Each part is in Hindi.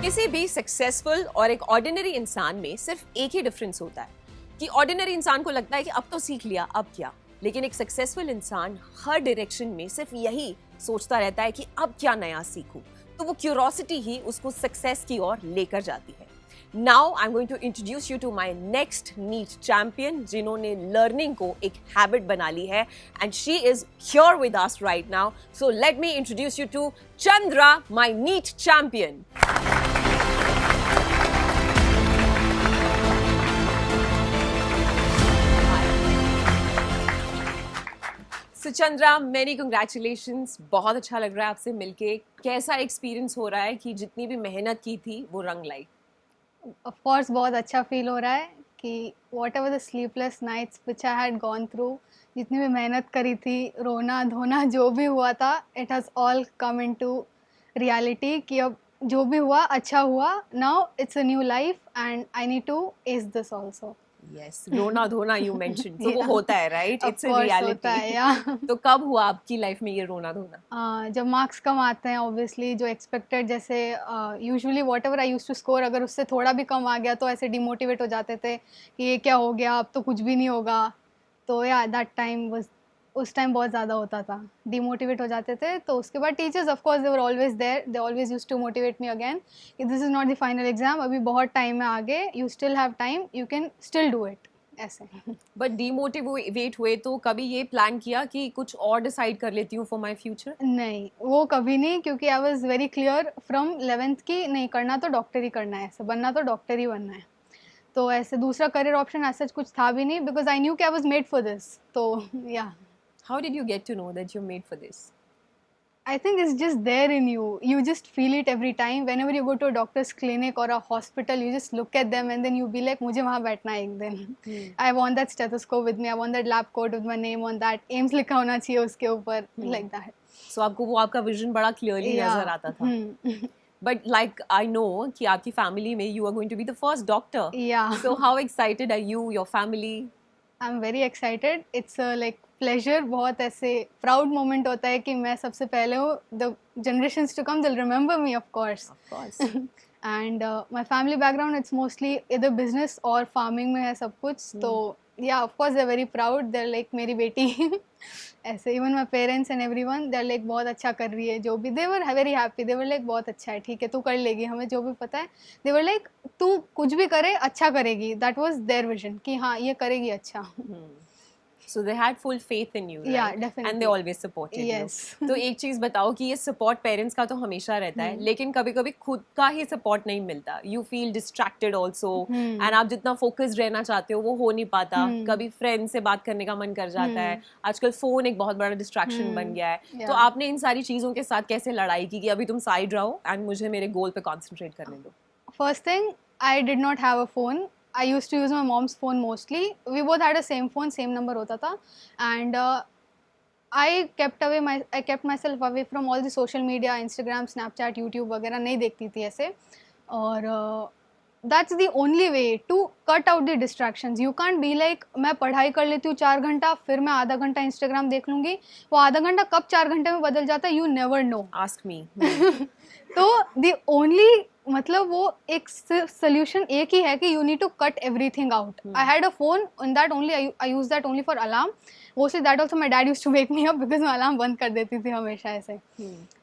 किसी भी सक्सेसफुल और एक ऑर्डिनरी इंसान में सिर्फ एक ही डिफरेंस होता है कि ऑर्डिनरी इंसान को लगता है कि अब तो सीख लिया, अब क्या। लेकिन एक सक्सेसफुल इंसान हर डायरेक्शन में सिर्फ यही सोचता रहता है कि अब क्या नया सीखूं। तो वो क्यूरोसिटी ही उसको सक्सेस की ओर लेकर जाती है। Now I am going to introduce you to my next NEET champion, जिन्होंने लर्निंग को एक हैबिट बना ली है, and she is here with us right now. So let me introduce you to Chandra, my NEET champion. So Chandra, many congratulations. बहुत अच्छा लग रहा है आपसे मिलके। कैसा एक्सपीरियंस हो रहा है कि जितनी भी मेहनत की थी वो रंग लाई? ऑफ कोर्स बहुत अच्छा फील हो रहा है कि whatever the sleepless nights which I had gone through, जितनी भी मेहनत करी थी, रोना धोना जो भी हुआ था, it has all come in to reality कि अब जो भी हुआ अच्छा हुआ. Now it's a new life and I need to as this also. Yes, रोना धोना you mentioned. So वो Yeah. होता है, right? Of It's a course reality. होता है, yeah. तो कब हुआ आपकी लाइफ में ये रोना धोना? जब मार्क्स कम आते हैं ऑब्वियसली, जो एक्सपेक्टेड, जैसे usually whatever I use to score, अगर उससे थोड़ा भी कम आ गया तो ऐसे डिमोटिवेट हो जाते थे कि ये क्या हो गया, अब तो कुछ भी नहीं होगा. तो या दैट टाइम वाज, उस टाइम बहुत ज़्यादा होता था, डिमोटिवेट हो जाते थे. तो उसके बाद teachers of course they were always there, they always use to motivate me again कि this is not the final exam, अभी बहुत टाइम है आगे, you still have time, you can still do it, ऐसे. बट डीमोटिवेट हुए तो कभी ये प्लान किया कि कुछ और डिसाइड कर लेती हूँ फॉर माई फ्यूचर? नहीं, वो कभी नहीं, क्योंकि I was very clear from 11th की, नहीं करना तो डॉक्टर ही करना है, ऐसे बनना तो डॉक्टर ही बनना है. तो ऐसे दूसरा करियर ऑप्शन ऐसा कुछ था भी नहीं, बिकॉज आई न्यू कि I was made for this. तो या how did you get to know that you made for this? I think it's just there in you. You just feel it every time. Whenever you go to a doctor's clinic or a hospital, you just look at them and then you be like, मुझे वहाँ बैठना है एक दिन. I want that stethoscope with me. I want that lab coat with my name on that. Ames लिखा होना चाहिए उसके ऊपर, like that. So आपको वो आपका विजन बड़ा क्लियरली नजर आता था. But like I know कि आपकी फैमिली में you are going to be the first doctor. Yeah. So how excited are you, your family? I'm very excited. It's a like pleasure. बहुत ऐसे proud moment होता है कि मैं सबसे पहले हूँ. The generations to come, they'll remember me, of course. Of course. And my family background, it's mostly either business or farming में है सब कुछ. तो yeah, of course they're very proud. They're like मेरी बेटी. ऐसे even my parents and everyone, they're like बहुत अच्छा कर रही है जो भी. They were very happy. They were like बहुत अच्छा है, ठीक है तू कर लेगी, हमें जो भी पता है. They were like तू कुछ भी करे अच्छा करेगी. That was their vision कि हाँ ये करेगी अच्छा. So they had full faith in you, right? Yeah, definitely. And they always supported Yes. you. तो एक चीज बताओ कि ये सपोर्ट पेरेंट्स का तो हमेशा रहता है, लेकिन कभी कभी खुद का ही सपोर्ट नहीं मिलता. You feel distracted also, and आप जितना फोकस्ड रहना चाहते हो वो हो नहीं पाता. कभी फ्रेंड से बात करने का मन कर जाता है. आजकल फोन एक बहुत बड़ा डिस्ट्रैक्शन बन गया है. तो आपने इन सारी चीजों के साथ कैसे लड़ाई की कि अभी तुम साइड रहो एंड मुझे मेरे गोल पे कॉन्सेंट्रेट करने दो? First thing, I did not have a phone. I used to use my mom's phone mostly. We both had the same phone, same number होता था. And I kept myself away from all the social media, Instagram, Snapchat, YouTube वगैरह नहीं देखती थी ऐसे. और that's the only way to cut out the distractions. You can't be like मैं पढ़ाई कर लेती हूँ 4 घंटा, फिर मैं आधा घंटा Instagram देख लूँगी. वो आधा घंटा कब 4 घंटे में बदल जाता है, you never know. Ask me. तो the only मतलब वो एक solution एक ही है कि you need to cut everything out. I had a phone and that only I use that only for alarm. Mostly that also my dad used to wake me up because मैं alarm बंद कर देती थी हमेशा ऐसे.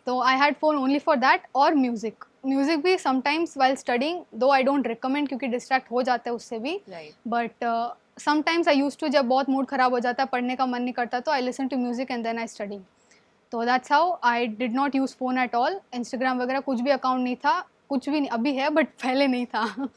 तो I had phone only for that और music. Music भी sometimes while studying, though I don't recommend क्योंकि distract हो जाता है उससे भी. Right. But sometimes I used to, जब बहुत mood खराब हो जाता है, पढ़ने का मन नहीं करता, तो I listen to music and then I study. तो that's how I did not use phone at all. Instagram वगैरह कुछ भी अकाउंट नहीं था, कुछ भी नहीं, अभी है बट पहले नहीं था.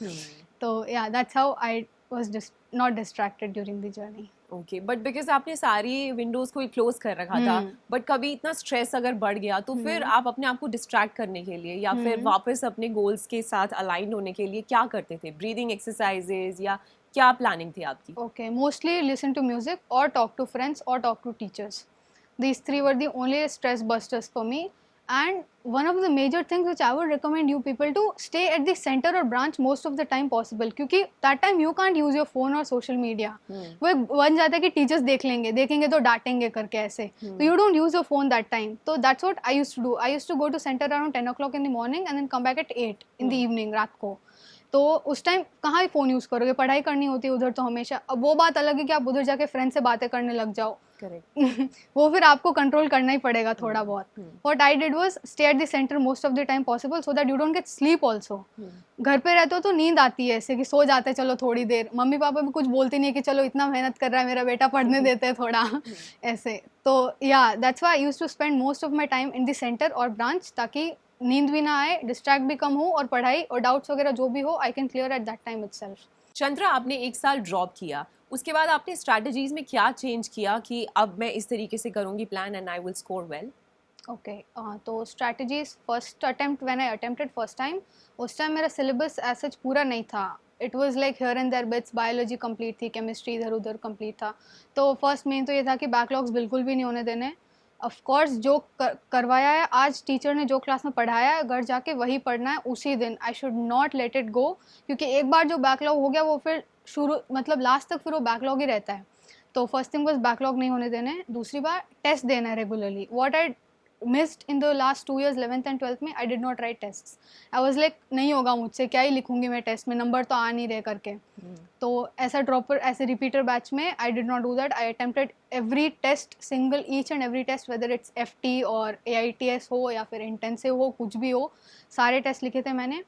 तो yeah, that's how I was just not distracted during the journey. Okay, but because आपने सारी विंडोज को क्लोज कर रखा था, बट कभी इतना स्ट्रेस अगर बढ़ गया तो फिर आप अपने आप को डिस्ट्रैक्ट करने के लिए या फिर वापस अपने गोल्स के साथ अलाइन होने के लिए क्या करते थे? ब्रीदिंग एक्सरसाइजेज या क्या प्लानिंग थी आपकी? Okay, mostly listen to music or talk to friends or talk to teachers. These three were the only stress busters for me. And one of the major things which I would recommend you people to stay at the center or branch most of the time possible, क्योंकि that time you can't use your phone or social media. वो बन जाता है कि टीचर्स देखेंगे तो डांटेंगे करके ऐसे, तो you don't use your phone that time. So that's what I used to do. I used to go to center around 10 o'clock in the morning and then come back at 8 in the evening, रात को. तो उस टाइम कहाँ फ़ोन यूज़ करोगे, पढ़ाई करनी होती है उधर तो हमेशा. अब वो बात अलग है कि आप उधर जाके फ्रेंड से बातें करने लग जाओ. करेक्ट. वो फिर आपको कंट्रोल करना ही पड़ेगा थोड़ा बहुत. What I did was stay at the centre most of the time possible so that you don't get sleep also. घर पे रहते हो तो नींद आती है ऐसे कि सो जाते हैं चलो थोड़ी देर, मम्मी पापा भी कुछ बोलते नहीं है कि चलो इतना मेहनत कर रहा है मेरा बेटा, पढ़ने देते हैं थोड़ा ऐसे. तो yeah that's why I used to spend most of my time in the centre और ब्रांच, ताकि नींद भी ना आए, डिस्ट्रैक्ट भी कम हो और पढ़ाई और डाउट्स वगैरह जो भी हो I can clear at that time itself. Chandra, आपने 1 साल ड्रॉप किया, उसके बाद आपने स्ट्रैटेजीज में क्या चेंज किया कि अब मैं इस तरीके से करूंगी plan and I will score well? Okay, तो strategies first attempt when I attempted first time, उस टाइम मेरा सिलेबस एज सच पूरा नहीं था. It was like here and there bits. Biology complete थी, केमिस्ट्री इधर उधर कंप्लीट था. तो फर्स्ट मेन तो ये था कि बैकलॉग्स बिल्कुल भी नहीं होने देने. ऑफ कोर्स जो करवाया है आज टीचर ने, जो क्लास में पढ़ाया है, घर जाके वही पढ़ना है उसी दिन. I should not let it go, क्योंकि एक बार जो बैकलॉग हो गया वो फिर शुरू मतलब लास्ट तक फिर वो बैकलॉग ही रहता है. तो फर्स्ट थिंग बस बैकलॉग नहीं होने देने. दूसरी बार टेस्ट देना है regularly. What I missed in the last 2 years 11th and 12th में, I did not right tests. I was like नहीं होगा मुझसे, क्या ही लिखूंगी मैं टेस्ट में, नंबर तो आ नहीं रहे करके. तो ऐसा ड्रॉपर ऐसे रिपीटर बैच में I did not do that. I attempted every test, single each and every test, whether it's FT और AITS हो या फिर इंटेंसिव हो, कुछ भी हो, सारे टेस्ट लिखे थे मैंने.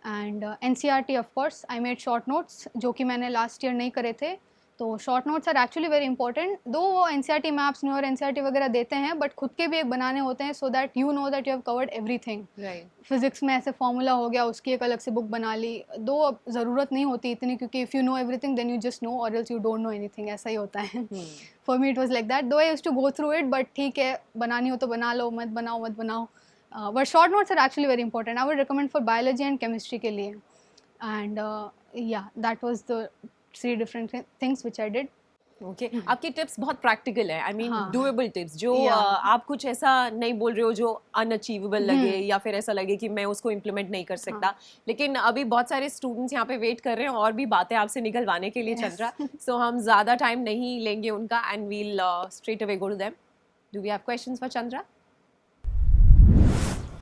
And NCERT of course I made short notes, जो कि मैंने लास्ट ईयर नहीं करे थे. तो short notes are actually very important. दो वो NCERT मैप्स में और NCERT वगैरह देते हैं, बट खुद के भी एक बनाने होते हैं so that you know that you have covered everything. Physics में ऐसे फॉर्मूला हो गया, उसकी एक अलग से बुक बना ली. दो अब ज़रूरत नहीं होती इतनी, क्योंकि if you know everything then you just know or else you don't know anything. ऐसा ही होता है. For me it was like that. Though I used to go through it, but ठीक है, बनानी हो तो बना लो, मत बनाओ मत बनाओ. But short notes are actually very important. I would recommend for biology and chemistry के लिए. And yeah that was the 3 different things which I did. Okay, आपकी टिप्स बहुत प्रैक्टिकल है. आई मीन डूएबल टिप्स, जो आप कुछ ऐसा नहीं बोल रहे हो जो अनअचीवेबल लगे या फिर ऐसा लगे कि मैं उसको इम्प्लीमेंट नहीं कर सकता. लेकिन अभी बहुत सारे स्टूडेंट्स यहाँ पे वेट कर रहे हैं और भी बातें आपसे निकलवाने के लिए, चंद्रा. सो हम ज़्यादा टाइम नहीं लेंगे उनका and we'll straight away go to them. Do we have questions for Chandra?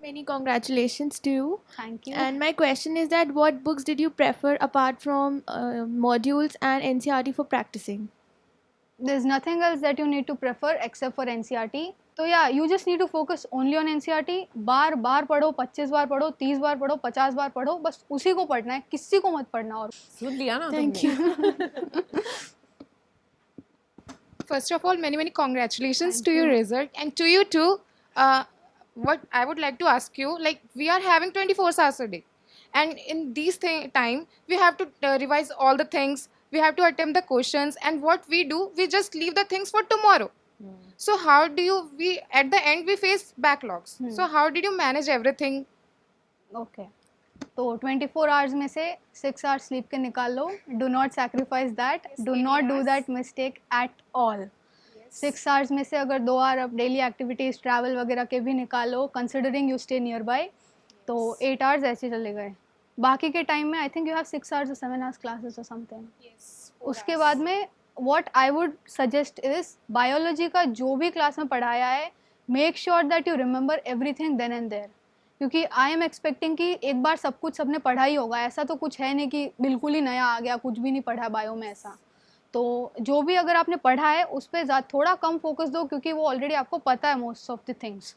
Many congratulations to you. Thank you. And my question is that what books did you prefer apart from modules and NCERT for practicing? There's nothing else that you need to prefer except for NCERT. तो या you just need to focus only on NCERT. बार बार पढ़ो, 25 बार पढ़ो, 30 बार पढ़ो, 50 बार पढ़ो, बस उसी को पढ़ना है, किसी को मत पढ़ना. और सुन लिया ना? Thank you. First of all, many congratulations to your result, and to you too. What I would like to ask you, like, we are having 24 hours a day, and in these time we have to revise all the things, we have to attempt the questions, and what we do, we just leave the things for tomorrow. So how do you, we at the end we face backlogs. So how did you manage everything? Okay, तो 24 आवर्स में से 6 आवर्स स्लीप के निकाल लो. Do not sacrifice that. Do not do that mistake at all. 6 hours में से अगर 2 आवर अब डेली एक्टिविटीज़, ट्रैवल वगैरह के भी निकालो, considering you stay near by, तो 8 आवर्स ऐसे चले गए. बाकी के टाइम में I think you have 6 hours और 7 आवर्स क्लासेस और समथिंग. उसके बाद में what I would suggest is, biology का जो भी क्लास में पढ़ाया है, make sure that you remember everything then and there. क्योंकि आई एम एक्सपेक्टिंग कि एक बार सब कुछ सबने पढ़ा ही होगा. ऐसा तो कुछ है नहीं कि बिल्कुल ही नया आ गया, कुछ भी नहीं पढ़ा बायो में ऐसा. तो जो भी अगर आपने पढ़ा है उस पर थोड़ा कम फोकस दो, क्योंकि वो ऑलरेडी आपको पता है मोस्ट ऑफ द थिंग्स.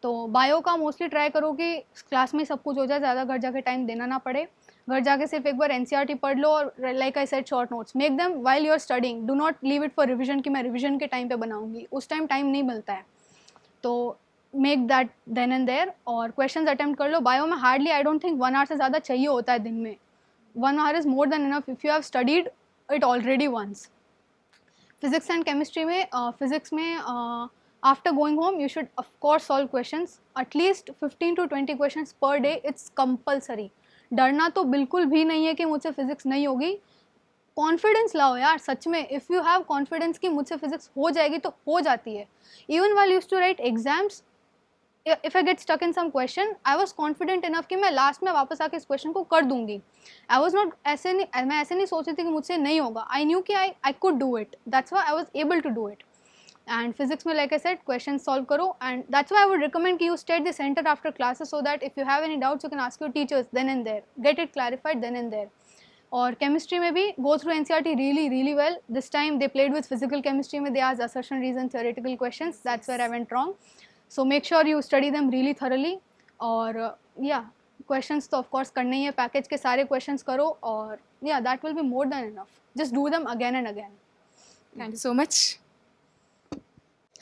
तो बायो का मोस्टली ट्राई करो कि क्लास में सब कुछ हो जाए, ज़्यादा घर जाके टाइम देना ना पड़े. घर जाके सिर्फ एक बार NCERT पढ़ लो और like I said short notes make them while you are studying. Do not leave it for revision कि मैं रिविजन के टाइम पे बनाऊंगी, उस टाइम नहीं मिलता है. तो make that then and there. और क्वेश्चंस अटेम्प्ट कर लो. बायो में hardly I don't think 1 hour से ज़्यादा चाहिए होता है दिन में. 1 hour is more than enough if you have studied it already once. Physics and chemistry में फिजिक्स में after going home you should of course solve questions, at least 15 to 20 questions per day. It's compulsory. डरना तो बिल्कुल भी नहीं है कि मुझसे फिजिक्स नहीं होगी. कॉन्फिडेंस लाओ यार, सच में. इफ़ यू हैव कॉन्फिडेंस कि मुझसे फिजिक्स हो जाएगी तो हो जाती है. Even while used to write exams, if I get stuck in some question, I was confident enough कि मैं last में वापस आके इस question को कर दूंगी. I was not मैं ऐसे नहीं सोच रही थी कि मुझसे नहीं होगा. I knew कि I could do it. That's why I was able to do it. And physics में like I said, questions solve करो, and that's why I would recommend कि you stay at the center after classes so that if you have any doubts you can ask your teachers then and there, get it clarified then and there. और chemistry में भी go through NCERT really well. This time they played with physical chemistry में they asked assertion reason theoretical questions. That's where I went wrong. So make sure you study them really thoroughly. और yeah, questions तो of course करने ही है, package के सारे questions करो, और yeah, that will be more than enough. Just do them again and again. Thank you so much.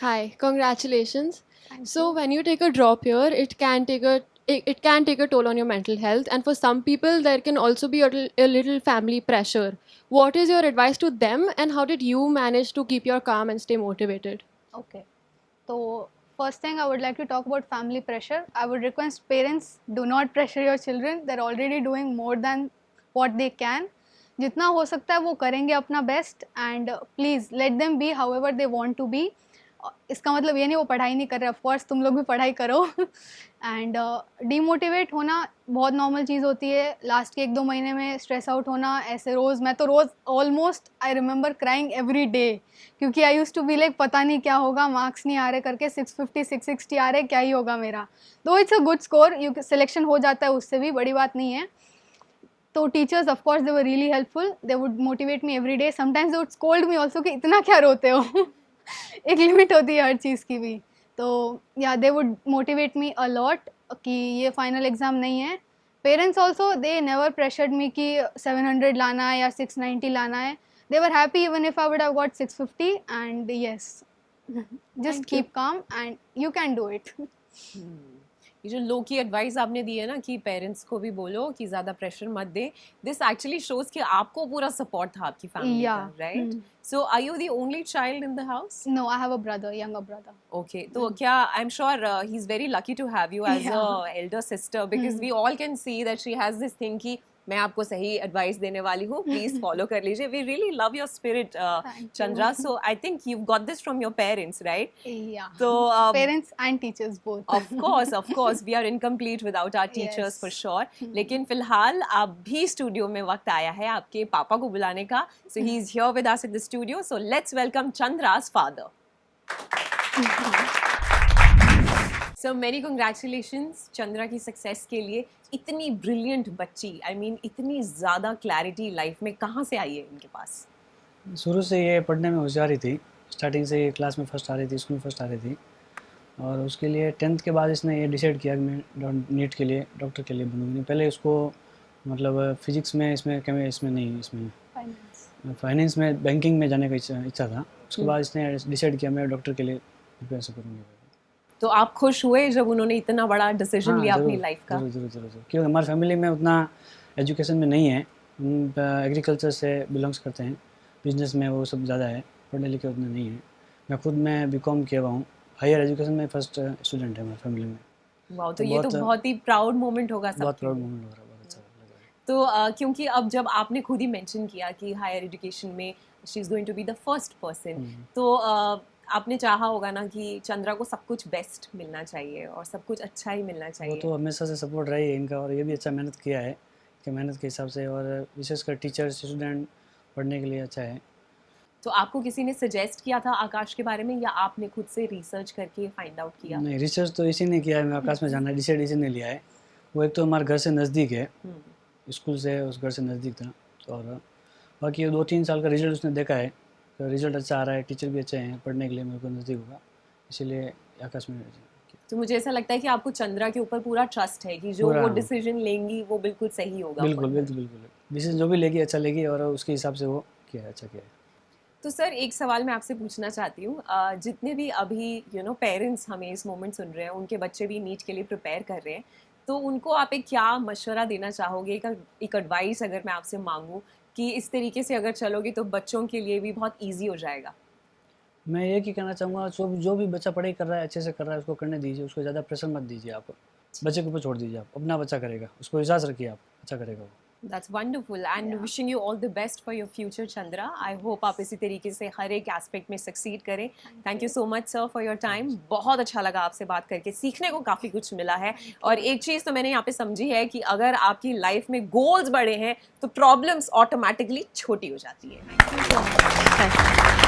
Hi, congratulations. Thank So when you take a drop here, it can take a toll on your mental health, and for some people there can also be a little family pressure. What is your advice to them, and how did you manage to keep your calm and stay motivated? Okay. So first thing I would like to talk about family pressure. I would request parents, do not pressure your children. They're already doing more than what they can. जितना हो सकता है वो करेंगे अपना best, and please let them be however they want to be. इसका मतलब ये नहीं वो पढ़ाई नहीं कर रहे, ऑफ कोर्स तुम लोग भी पढ़ाई करो. एंड डीमोटिवेट होना बहुत नॉर्मल चीज़ होती है. लास्ट के 1-2 महीने में स्ट्रेस आउट होना ऐसे रोज़, मैं तो रोज़ almost I remember crying every day, क्योंकि I use to be like पता नहीं क्या होगा, मार्क्स नहीं आ रहे करके 650 660 आ रहे, क्या ही होगा मेरा. दो it's a good score, you selection हो जाता है उससे भी, बड़ी बात नहीं है. तो teachers of course they were really helpful. They would motivate me every day. Sometimes they would scold me also कि इतना क्या रोते हो. एक लिमिट होती है हर चीज़ की भी. तो या they would motivate me a lot कि ये फाइनल एग्ज़ाम नहीं है. Parents also they never pressured me कि 700 लाना है या 690 लाना है. They were happy even if I would have got 650, and yes, just keep calm and you can do it. ये जो लो की एडवाइस आपने दी है ना कि पेरेंट्स को भी बोलो कि ज़्यादा प्रेशर मत दे, दिस एक्चुअली शोज कि आपको पूरा सपोर्ट था आपकी फैमिली का, right? So are you the only child in the house? No, I have a brother, younger brother. Okay, तो क्या I am sure he is very lucky to have you as a elder sister, because we all can see that she has this thing कि मैं आपको सही एडवाइस देने वाली हूँ, प्लीज फॉलो कर लीजिए. We really love your spirit Chandra. So I think you got this from your parents, right? Yeah. So Parents and teachers both. of course we are incomplete without our teachers, Yes. for sure. लेकिन फिलहाल अब भी स्टूडियो में वक्त आया है आपके पापा को बुलाने का. So he is here with us in the studio. So let's welcome Chandra's father. So many congratulations Chandra की सक्सेस के लिए. इतनी ब्रिलियंट बच्ची, आई मीन इतनी ज़्यादा क्लैरिटी लाइफ में कहाँ से आई है इनके पास? शुरू से ये पढ़ने में होशियार ही थी. स्टार्टिंग से ये क्लास में फर्स्ट आ रही थी, स्कूल में फर्स्ट आ रही थी, और उसके लिए 10th के बाद इसने ये डिसाइड किया कि मैं नीट के लिए डॉक्टर के लिए बनूंगी. पहले उसको मतलब फिजिक्स में इसमें फाइनेंस में बैंकिंग में जाने का इच्छा था. उसके बाद इसने डिसाइड किया मैं डॉक्टर के लिए प्रिपरेशन करूँगी. तो आप खुश हुए जब उन्होंने इतना बड़ा डिसीजन हाँ, लिया अपनी लाइफ का? जरूर. क्योंकि हमारी फैमिली में उतना एजुकेशन में नहीं है. एग्रीकल्चर से बिलोंग्स करते हैं, बिजनेस में वो सब ज़्यादा है, पढ़ने लिखे उतने नहीं है. मैं बीकॉम किया हुआ हूँ. हायर एजुकेशन में फर्स्ट स्टूडेंट है हमारी फैमिली में. वाओ, तो ये तो बहुत ही प्राउड मोमेंट होगा सबके बहुत प्राउड लिए. मोमेंट हो रहा है, बहुत अच्छा लग रहा है. तो क्योंकि अब जब आपने खुद ही मेंशन किया कि हायर एजुकेशन में she is going to be the first person, तो आपने चाहा होगा ना कि चंद्रा को सब कुछ बेस्ट मिलना चाहिए और सब कुछ अच्छा ही मिलना वो चाहिए. तो हमेशा से सपोर्ट रही है इनका, और ये भी अच्छा मेहनत किया है कि मेहनत के हिसाब से, और विशेषकर टीचर स्टूडेंट पढ़ने के लिए अच्छा है. तो आपको किसी ने सजेस्ट किया था आकाश के बारे में, या आपने खुद से रिसर्च करके फाइंड आउट किया? नहीं, रिसर्च तो इसी ने किया है. मैं आकाश में जाना डिसाइड इसी ने लिया है. वो एक तो हमारे घर से नज़दीक है, स्कूल से उस घर से नज़दीक था, और बाकी 2-3 साल का रिजल्ट उसने देखा है, तो रिजल्ट अच्छा आ रहा है, टीचर भी अच्छे हैं, पढ़ने के लिए मेरे को नज़दीक होगा, इसीलिए आकाश में. तो मुझे ऐसा लगता है कि आपको चंद्रा के ऊपर पूरा ट्रस्ट है कि जो पूरा, वो हाँ. डिसीजन लेंगी वो बिल्कुल सही होगा. बिल्कुल डिसीजन जो भी लेगी अच्छा लेगी, और उसके हिसाब से वो किया है, अच्छा किया है. तो सर एक सवाल मैं आपसे पूछना चाहती हूँ, जितने भी अभी पेरेंट्स हमें इस मोमेंट सुन रहे हैं, उनके बच्चे भी नीट के लिए प्रिपेयर कर रहे हैं, तो उनको आप एक क्या मशवरा देना चाहोगे, एक एडवाइस अगर मैं आपसे मांगूँ कि इस तरीके से अगर चलोगे तो बच्चों के लिए भी बहुत ईजी हो जाएगा? मैं ये ही कहना चाहूँगा, जो भी बच्चा पढ़ाई कर रहा है, अच्छे से कर रहा है, उसको करने दीजिए. उसको ज़्यादा प्रेशर मत दीजिए. आप बच्चे के ऊपर छोड़ दीजिए. आप अपना बच्चा करेगा, उसको विश्वास रखिए, आप अच्छा करेगा वो. That's wonderful and wishing you all the best for your future, Chandra. I hope आप इसी तरीके से हर एक एस्पेक्ट में सक्सीड करें. Thank you so much sir for your time. बहुत अच्छा लगा आपसे बात करके, सीखने को काफ़ी कुछ मिला है. और एक चीज़ तो मैंने यहाँ पे समझी है कि अगर आपकी लाइफ में गोल्स बड़े हैं तो प्रॉब्लम्स ऑटोमेटिकली छोटी हो जाती है. Thank you so much.